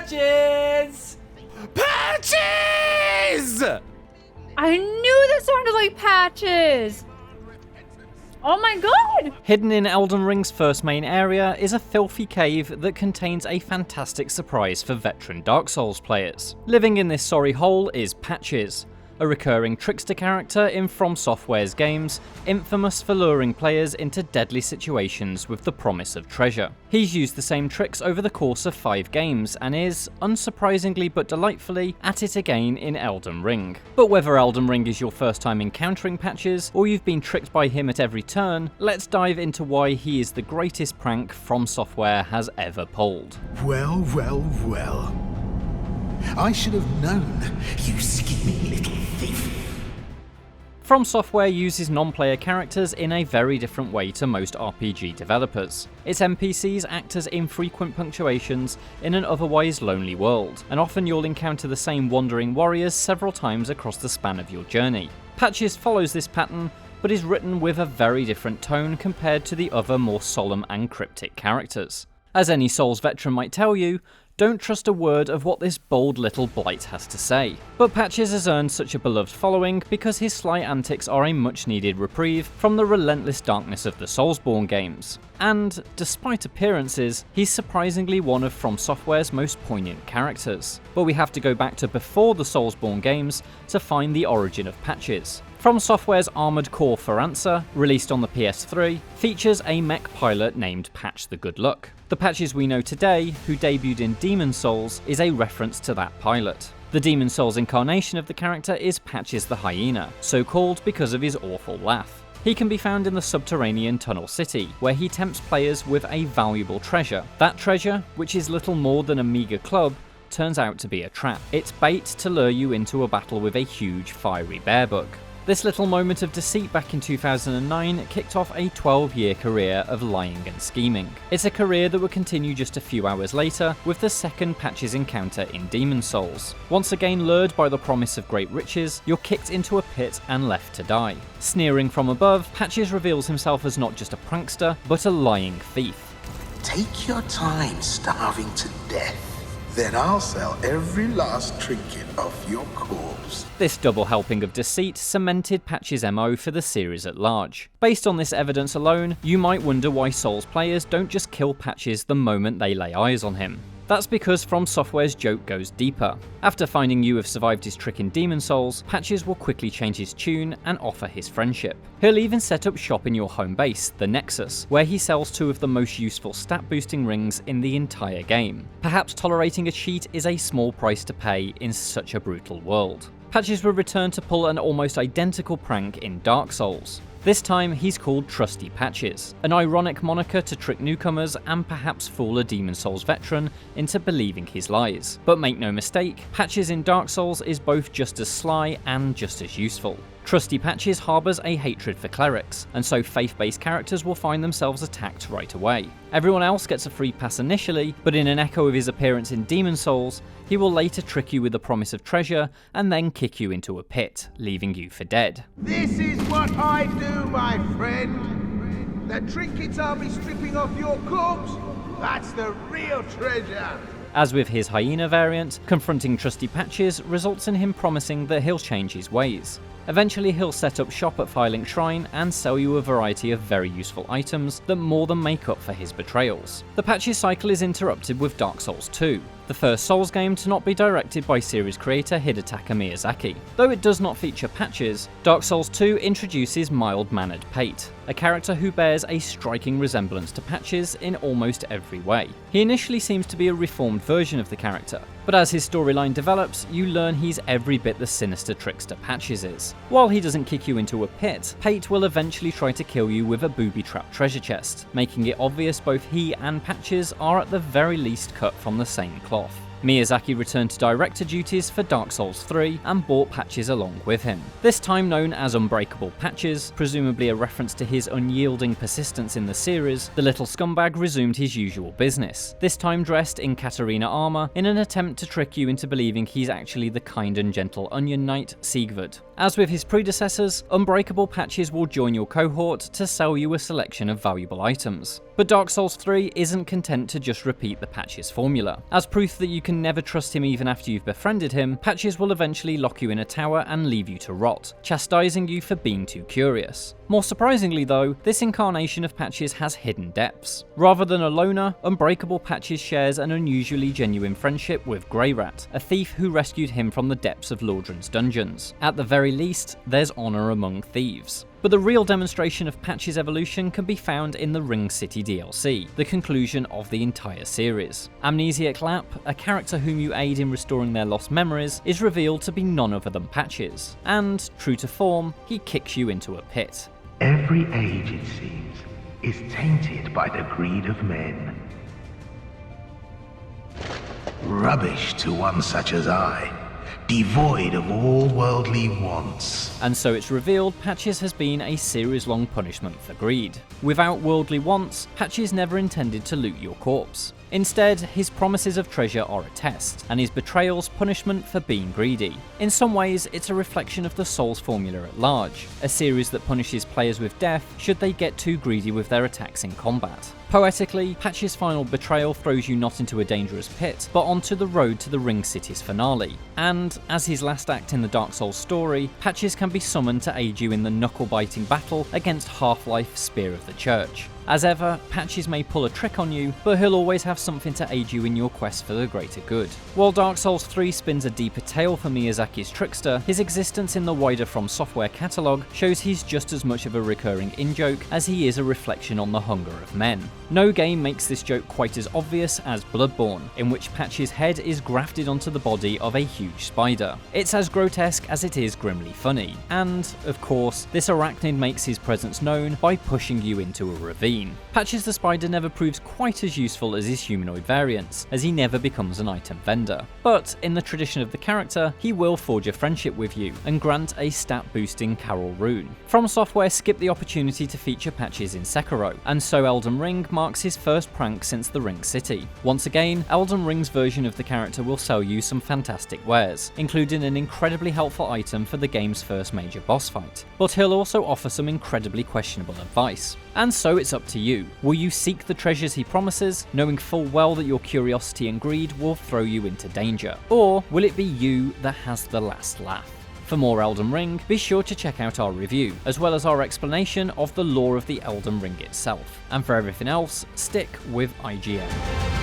Patches! Patches! I knew that sounded like Patches! Oh my god! Hidden in Elden Ring's first main area is a filthy cave that contains a fantastic surprise for veteran Dark Souls players. Living in this sorry hole is Patches, a recurring trickster character in FromSoftware's games, infamous for luring players into deadly situations with the promise of treasure. He's used the same tricks over the course of 5 games and is, unsurprisingly but delightfully, at it again in Elden Ring. But whether Elden Ring is your first time encountering Patches, or you've been tricked by him at every turn, let's dive into why he is the greatest prank FromSoftware has ever pulled. Well, well, well. I should have known, you scheming little thief. FromSoftware uses non-player characters in a very different way to most RPG developers. Its NPCs act as infrequent punctuations in an otherwise lonely world, and often you'll encounter the same wandering warriors several times across the span of your journey. Patches follows this pattern, but is written with a very different tone compared to the other more solemn and cryptic characters. As any Souls veteran might tell you, don't trust a word of what this bold little blight has to say. But Patches has earned such a beloved following because his sly antics are a much needed reprieve from the relentless darkness of the Soulsborne games. And, despite appearances, he's surprisingly one of FromSoftware's most poignant characters. But we have to go back to before the Soulsborne games to find the origin of Patches. FromSoftware's Armored Core Foranza, released on the PS3, features a mech pilot named Patch the Good Luck. The Patches we know today, who debuted in Demon Souls, is a reference to that pilot. The Demon Souls incarnation of the character is Patches the Hyena, so called because of his awful laugh. He can be found in the subterranean Tunnel City, where he tempts players with a valuable treasure. That treasure, which is little more than a meagre club, turns out to be a trap. It's bait to lure you into a battle with a huge fiery bearbug. This little moment of deceit back in 2009 kicked off a 12-year career of lying and scheming. It's a career that would continue just a few hours later with the second Patches encounter in Demon Souls. Once again lured by the promise of great riches, you're kicked into a pit and left to die. Sneering from above, Patches reveals himself as not just a prankster, but a lying thief. Take your time starving to death. Then I'll sell every last trinket off your corpse. This double helping of deceit cemented Patches' MO for the series at large. Based on this evidence alone, you might wonder why Souls players don't just kill Patches the moment they lay eyes on him. That's because FromSoftware's joke goes deeper. After finding you have survived his trick in Demon Souls, Patches will quickly change his tune and offer his friendship. He'll even set up shop in your home base, the Nexus, where he sells 2 of the most useful stat boosting rings in the entire game. Perhaps tolerating a cheat is a small price to pay in such a brutal world. Patches will return to pull an almost identical prank in Dark Souls. This time he's called Trusty Patches, an ironic moniker to trick newcomers and perhaps fool a Demon Souls veteran into believing his lies. But make no mistake, Patches in Dark Souls is both just as sly and just as useful. Trusty Patches harbours a hatred for clerics, and so faith-based characters will find themselves attacked right away. Everyone else gets a free pass initially, but in an echo of his appearance in Demon Souls, he will later trick you with the promise of treasure and then kick you into a pit, leaving you for dead. This is what I do, my friend. The trinkets I'll be stripping off your corpse, that's the real treasure. As with his hyena variant, confronting Trusty Patches results in him promising that he'll change his ways. Eventually he'll set up shop at Firelink Shrine and sell you a variety of very useful items that more than make up for his betrayals. The Patches cycle is interrupted with Dark Souls 2, the first Souls game to not be directed by series creator Hidetaka Miyazaki. Though it does not feature Patches, Dark Souls 2 introduces mild-mannered Pate, a character who bears a striking resemblance to Patches in almost every way. He initially seems to be a reformed version of the character, but as his storyline develops, you learn he's every bit the sinister trickster Patches is. While he doesn't kick you into a pit, Pate will eventually try to kill you with a booby-trapped treasure chest, making it obvious both he and Patches are at the very least cut from the same cloth. Miyazaki returned to director duties for Dark Souls 3 and brought Patches along with him. This time known as Unbreakable Patches, presumably a reference to his unyielding persistence in the series, the little scumbag resumed his usual business, this time dressed in Katarina armor in an attempt to trick you into believing he's actually the kind and gentle Onion Knight, Siegward. As with his predecessors, Unbreakable patches will join your cohort to sell you a selection of valuable items. But Dark Souls 3 isn't content to just repeat the Patches formula. As proof that you can never trust him even after you've befriended him, Patches will eventually lock you in a tower and leave you to rot, chastising you for being too curious. More surprisingly though, this incarnation of Patches has hidden depths. Rather than a loner, Unbreakable Patches shares an unusually genuine friendship with Greyrat, a thief who rescued him from the depths of Lordran's dungeons. At the very least, there's honour among thieves. But the real demonstration of Patch's evolution can be found in the Ring City DLC, the conclusion of the entire series. Amnesiac Lap, a character whom you aid in restoring their lost memories, is revealed to be none other than Patches, and, true to form, he kicks you into a pit. Every age, it seems, is tainted by the greed of men. Rubbish to one such as I, devoid of all worldly wants. And so it's revealed Patches has been a series-long punishment for greed. Without worldly wants, Patches never intended to loot your corpse. Instead, his promises of treasure are a test, and his betrayal's punishment for being greedy. In some ways, it's a reflection of the Souls formula at large, a series that punishes players with death should they get too greedy with their attacks in combat. Poetically, Patch's final betrayal throws you not into a dangerous pit, but onto the road to the Ring City's finale. And, as his last act in the Dark Souls story, Patches can be summoned to aid you in the knuckle-biting battle against Half-Life Spear of the Church. As ever, Patches may pull a trick on you, but he'll always have something to aid you in your quest for the greater good. While Dark Souls 3 spins a deeper tale for Miyazaki's Trickster, his existence in the wider FromSoftware catalogue shows he's just as much of a recurring in-joke as he is a reflection on the hunger of men. No game makes this joke quite as obvious as Bloodborne, in which Patch's head is grafted onto the body of a huge spider. It's as grotesque as it is grimly funny, and, of course, this arachnid makes his presence known by pushing you into a ravine. Patches the Spider never proves quite as useful as his humanoid variants, as he never becomes an item vendor. But, in the tradition of the character, he will forge a friendship with you, and grant a stat-boosting Carol rune. FromSoftware skipped the opportunity to feature Patches in Sekiro, and so Elden Ring marks his first prank since the Ring City. Once again, Elden Ring's version of the character will sell you some fantastic wares, including an incredibly helpful item for the game's first major boss fight. But he'll also offer some incredibly questionable advice. And so it's up to you. Will you seek the treasures he promises, knowing full well that your curiosity and greed will throw you into danger? Or will it be you that has the last laugh? For more Elden Ring, be sure to check out our review, as well as our explanation of the lore of the Elden Ring itself. And for everything else, stick with IGN.